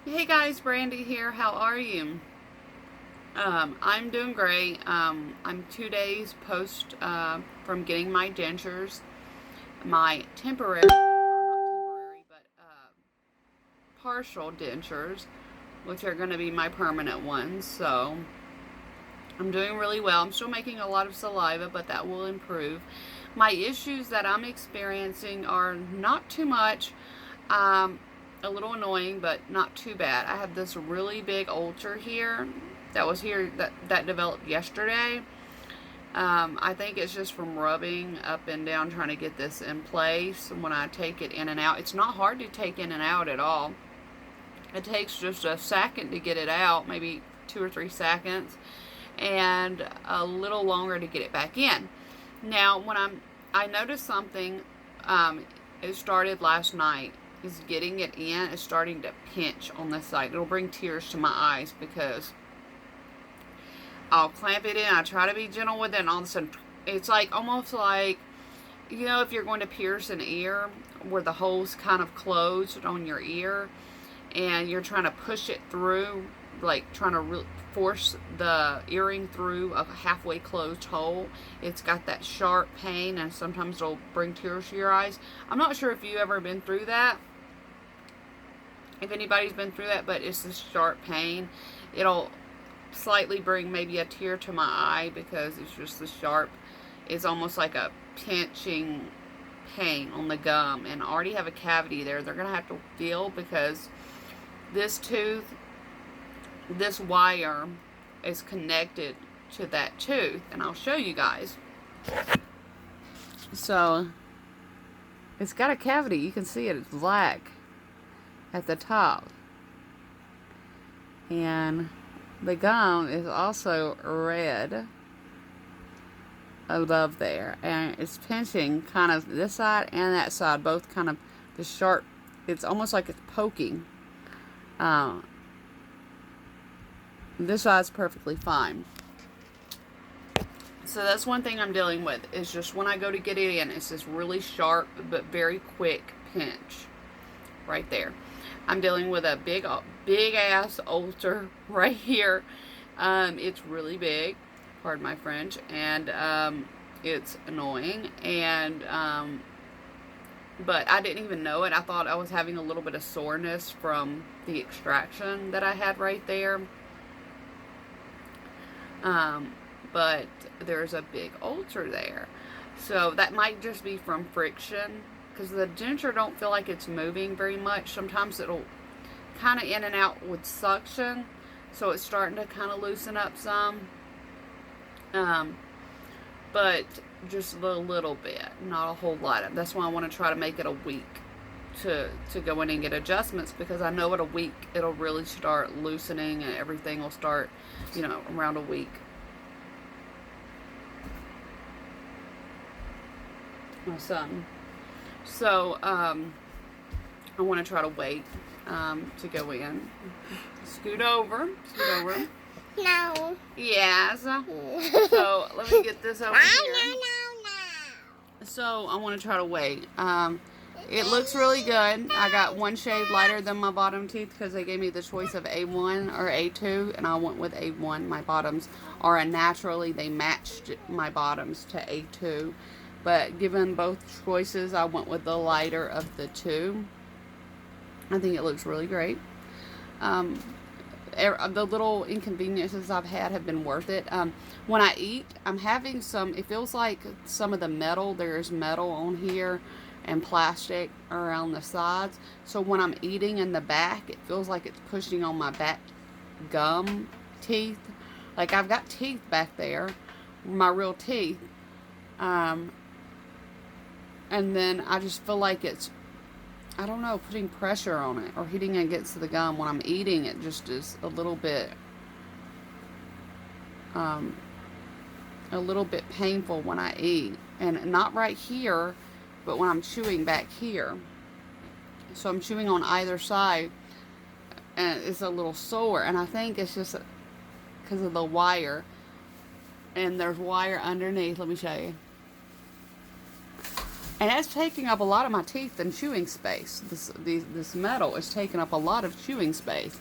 Hey guys, Brandy here. How are you? I'm doing great. I'm 2 days post from getting my dentures, my temporary, or not temporary, but partial dentures, which are going to be my permanent ones. So I'm doing really well. I'm still making a lot of saliva, but that will improve. My issues that I'm experiencing are not too much. Um, a little annoying, but not too bad. I have this really big ulcer here that was here that developed yesterday. I think it's just from rubbing up and down trying to get this in place. When I take it in and out, it's not hard to take in and out at all. It takes just a second to get it out, maybe 2 or 3 seconds, and a little longer to get it back in. Now, I noticed something. It started last night. Is getting it in is starting to pinch on this side. It'll bring tears to my eyes because I'll clamp it in. I try to be gentle with it, and all of a sudden, it's like almost like, if you're going to pierce an ear where the hole's kind of closed on your ear, and you're trying to push it through, like trying to force the earring through a halfway closed hole. It's got that sharp pain, and sometimes it'll bring tears to your eyes. I'm not sure if you've ever been through that, if anybody's been through that, but it's this sharp pain. It'll slightly bring maybe a tear to my eye because it's just the sharp. It's almost like a pinching pain on the gum, and I already have a cavity there. They're going to have to feel because this tooth, this wire is connected to that tooth, and I'll show you guys. So it's got a cavity. You can see it. It's black at the top, and the gum is also red above there, and it's pinching kind of this side and that side, both kind of the sharp. It's almost like it's poking. This side's perfectly fine. So that's one thing I'm dealing with, is just when I go to get it in, it's this really sharp but very quick pinch right there. I'm dealing with a big ass ulcer right here. It's really big, pardon my French, and it's annoying, and but I didn't even know it. I thought I was having a little bit of soreness from the extraction that I had right there. But there's a big ulcer there. So that might just be from friction, because the denture don't feel like it's moving very much. Sometimes it'll kind of in and out with suction, so it's starting to kind of loosen up some. But just a little bit, not a whole lot. That's why I want to try to make it a week to go in and get adjustments, because I know at a week it'll really start loosening and everything will start, around a week. My son. So, I want to try to wait to go in. Scoot over. No. Yes. So, let me get this over here. No. So, I want to try to wait. It looks really good. I got one shade lighter than my bottom teeth because they gave me the choice of A1 or A2, and I went with A1. My bottoms are naturally, they matched my bottoms to A2. But given both choices, I went with the lighter of the two. I think it looks really great. The little inconveniences I've had have been worth it. When I eat, I'm having it feels like some of the metal, there's metal on here and plastic around the sides. So when I'm eating in the back, it feels like it's pushing on my back gum teeth. Like I've got teeth back there, my real teeth. And then I just feel like it's, I don't know, putting pressure on it or hitting against the gum when I'm eating. It just is a little bit painful when I eat. And not right here, but when I'm chewing back here. So I'm chewing on either side, and it's a little sore. And I think it's just because of the wire. And there's wire underneath. Let me show you. And that's taking up a lot of my teeth and chewing space. This metal is taking up a lot of chewing space.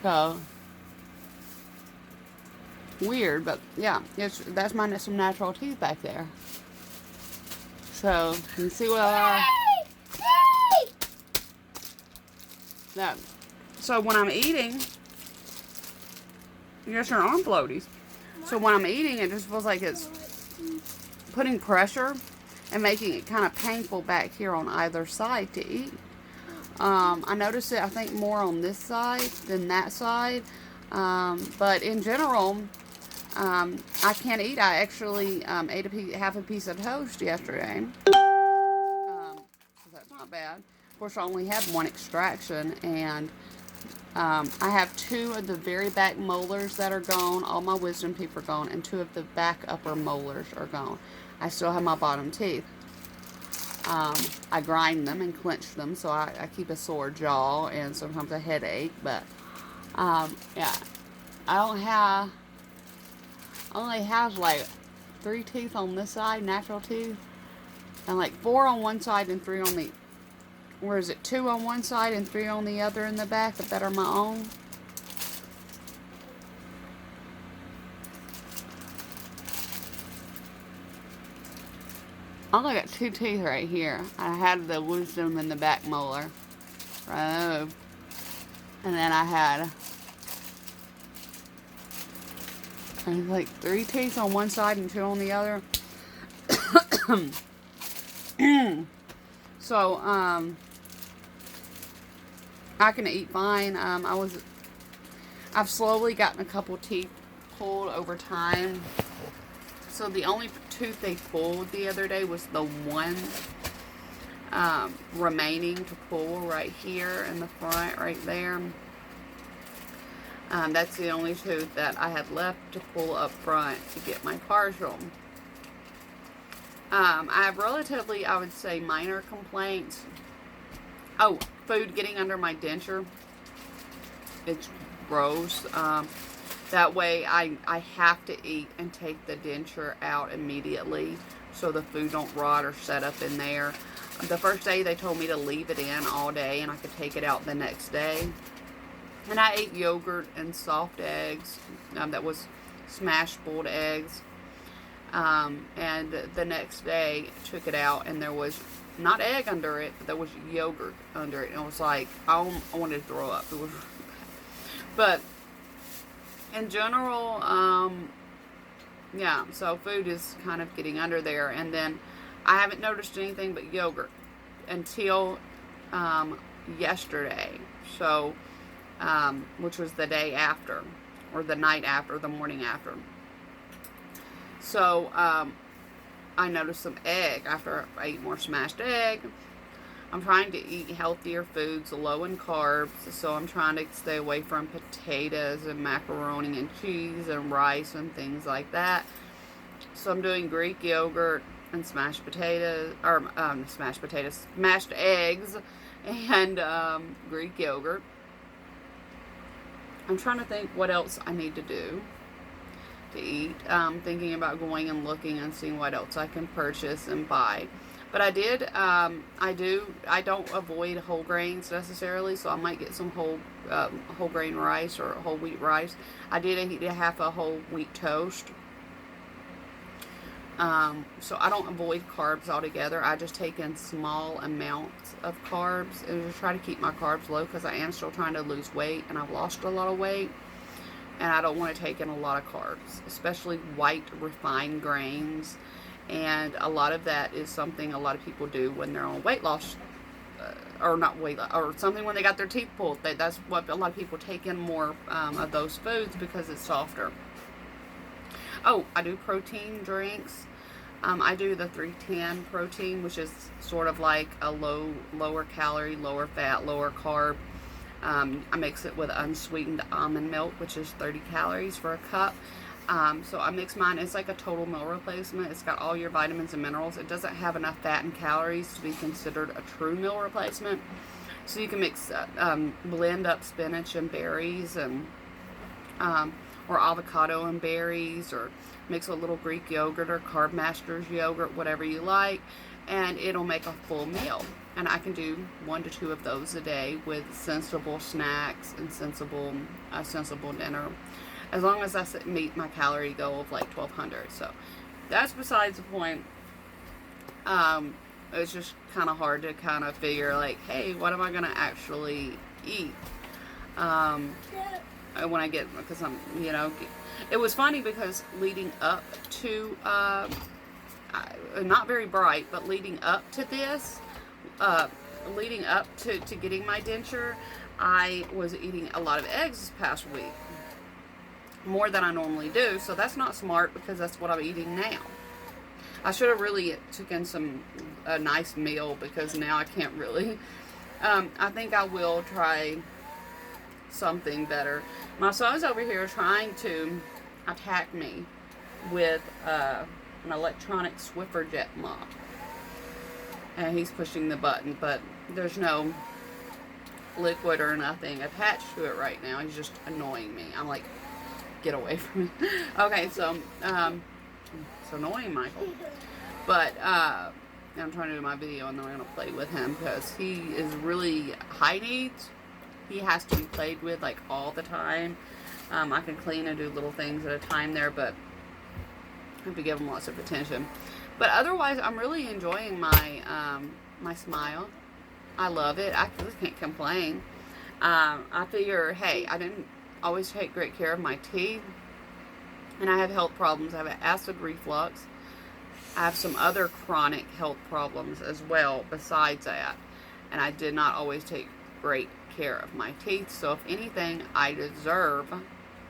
So weird, but yeah, that's some natural teeth back there. So you can see what that. So when I'm eating, yes, your arm floaties. So when I'm eating, it just feels like it's putting pressure and making it kind of painful back here on either side to eat. I noticed it, I think, more on this side than that side. But in general, I can't eat. I actually ate half a piece of toast yesterday. So that's not bad. Of course, I only had one extraction, and I have 2 of the very back molars that are gone. All my wisdom teeth are gone, and 2 of the back upper molars are gone. I still have my bottom teeth. I grind them and clench them, so I keep a sore jaw and sometimes a headache. But yeah, I only have like 3 teeth on this side, natural teeth, and like 4 on one side and 3 on the, where is it, 2 on one side and 3 on the other in the back that are my own. I only got 2 teeth right here. I had the wisdom in the back molar, right, and then I had like 3 teeth on one side and 2 on the other. So I can eat fine. I've slowly gotten a couple teeth pulled over time. So the only tooth they pulled the other day was the one remaining to pull right here in the front, right there. That's the only tooth that I had left to pull up front to get my partial. I have relatively, I would say, minor complaints. Oh, food getting under my denture. It's gross. That way I have to eat and take the denture out immediately so the food don't rot or set up in there. The first day they told me to leave it in all day and I could take it out the next day. And I ate yogurt and soft eggs. That was smashed boiled eggs. And the next day took it out and there was not egg under it, but there was yogurt under it. And it was like, I wanted to throw up. It was, but in general, yeah, so food is kind of getting under there. And then I haven't noticed anything but yogurt until yesterday. So, which was the day after, or the night after, the morning after. So, I noticed some egg after I ate more smashed egg. I'm trying to eat healthier foods, low in carbs, so I'm trying to stay away from potatoes and macaroni and cheese and rice and things like that. So I'm doing Greek yogurt and smashed potatoes, or smashed eggs and Greek yogurt. I'm trying to think what else I need to do to eat. Thinking about going and looking and seeing what else I can purchase and buy. But I don't avoid whole grains necessarily, so I might get some whole grain rice or whole wheat rice. I did eat half a whole wheat toast. So I don't avoid carbs altogether. I just take in small amounts of carbs and just try to keep my carbs low because I am still trying to lose weight and I've lost a lot of weight. And I don't want to take in a lot of carbs, especially white refined grains. And a lot of that is something a lot of people do when they're on weight loss, or not weight loss, or something when they got their teeth pulled. That's what a lot of people take in more of those foods because it's softer. Oh, I do protein drinks. I do the 310 protein, which is sort of like a lower calorie, lower fat, lower carb. I mix it with unsweetened almond milk, which is 30 calories for a cup. So I mix mine. It's like a total meal replacement. It's got all your vitamins and minerals. It doesn't have enough fat and calories to be considered a true meal replacement. So you can mix, blend up spinach and berries, and or avocado and berries, or mix a little Greek yogurt or Carb Masters yogurt, whatever you like, and it'll make a full meal. And I can do 1 to 2 of those a day with sensible snacks and sensible dinner, as long as I meet my calorie goal of like 1,200. So that's besides the point. It's just kind of hard to kind of figure, like, hey, what am I going to actually eat? When I get, because I'm, you know, it was funny because leading up to, not very bright, but leading up to this, leading up to getting my denture, I was eating a lot of eggs this past week, more than I normally do. So that's not smart, because that's what I'm eating now. I should have really taken a nice meal, because now I can't really. I think I will try something better. My son's over here trying to attack me with an electronic Swiffer jet mop, and he's pushing the button, but there's no liquid or nothing attached to it right now. He's just annoying me. I'm like, get away from me. Okay, so it's annoying, Michael. But I'm trying to do my video, and then I'm going to play with him, because he is really high needs. He has to be played with like all the time. I can clean and do little things at a time there, but I have to give him lots of attention. But otherwise, I'm really enjoying my my smile. I love it. I just can't complain. I figure, hey, I didn't always take great care of my teeth, and I have health problems. I have acid reflux. I have some other chronic health problems as well besides that, and I did not always take great care of my teeth. So if anything, I deserve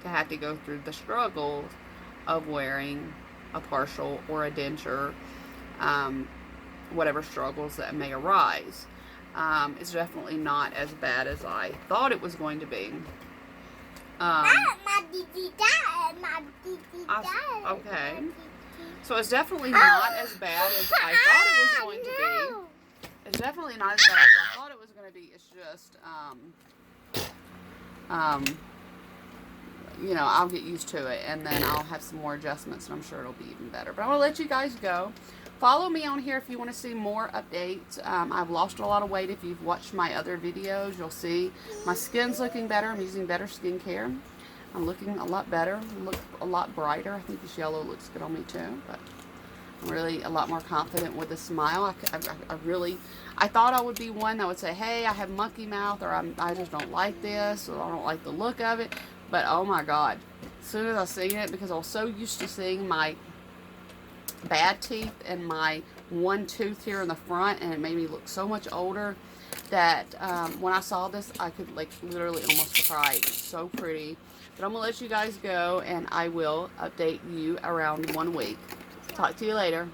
to have to go through the struggles of wearing a partial or a denture, whatever struggles that may arise. It's definitely not as bad as I thought it was going to be. Okay. So it's definitely not as bad as I thought it was going to be. It's definitely not as bad as I thought it was going to be. It's just, you know, I'll get used to it, and then I'll have some more adjustments, and I'm sure it'll be even better. But I'm going to let you guys go. Follow me on here if you want to see more updates. I've lost a lot of weight. If you've watched my other videos, you'll see my skin's looking better. I'm using better skincare. I'm looking a lot better. Look a lot brighter. I think this yellow looks good on me too. But I'm really a lot more confident with a smile. I thought I would be one that would say, hey, I have monkey mouth, or I just don't like this, or I don't like the look of it. But oh my God, as soon as I seen it, because I was so used to seeing my bad teeth and my one tooth here in the front, and it made me look so much older, that when I saw this, I could like literally almost cry. It's so pretty. But I'm gonna let you guys go, and I will update you around 1 week. Talk to you later.